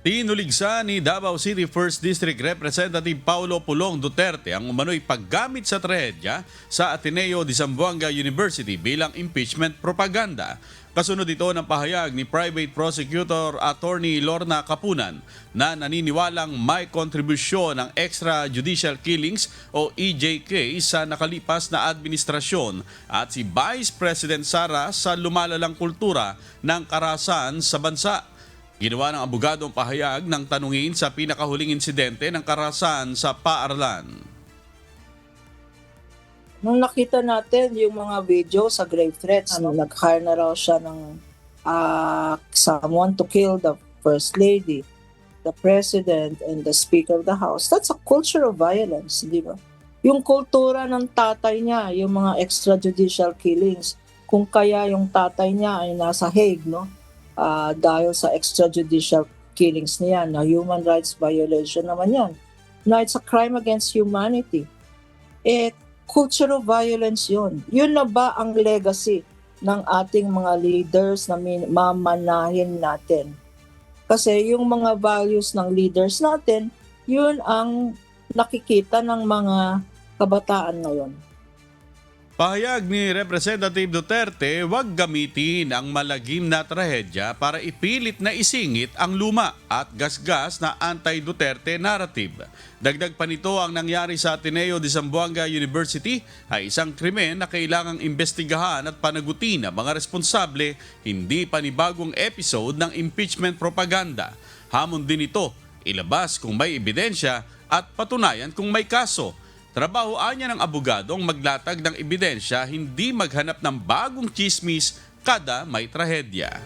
Tinuligsa ni Davao City 1st District Representative Paulo Pulong Duterte ang umano'y paggamit sa trahedya sa Ateneo de Zamboanga University bilang impeachment propaganda. Kasunod ito ng pahayag ni Private Prosecutor Attorney Lorna Kapunan na naniniwalang may kontribusyon ng extrajudicial killings o EJK sa nakalipas na administrasyon at si Vice President Sara sa lumalalang kultura ng karahasan sa bansa. Ginawa ng abogado ang pahayag ng tanungin sa pinakahuling insidente ng karahasan sa paaralan. Nung nakita natin yung mga video sa grave threats, nag-hire na raw siya ng someone to kill the First Lady, the President, and the Speaker of the House. That's a culture of violence, di ba? Yung kultura ng tatay niya, yung mga extrajudicial killings, kung kaya yung tatay niya ay nasa Hague, no? Dahil sa extrajudicial killings niya, na human rights violation naman yan. Na it's a crime against humanity. Culture of violence yun. Yun na ba ang legacy ng ating mga leaders na mamanahin natin? Kasi yung mga values ng leaders natin, yun ang nakikita ng mga kabataan ngayon. Pahayag ni Representative Duterte, huwag gamitin ang malagim na trahedya para ipilit na isingit ang luma at gasgas na anti-Duterte narrative. Dagdag pa nito, ang nangyari sa Ateneo de Zamboanga University ay isang krimen na kailangang imbestigahan at panagutin ang mga responsable, hindi panibagong episode ng impeachment propaganda. Hamon din ito, ilabas kung may ebidensya at patunayan kung may kaso. Trabahoan niya ng abogado ang maglatag ng ebidensya, hindi maghanap ng bagong chismis kada may trahedya.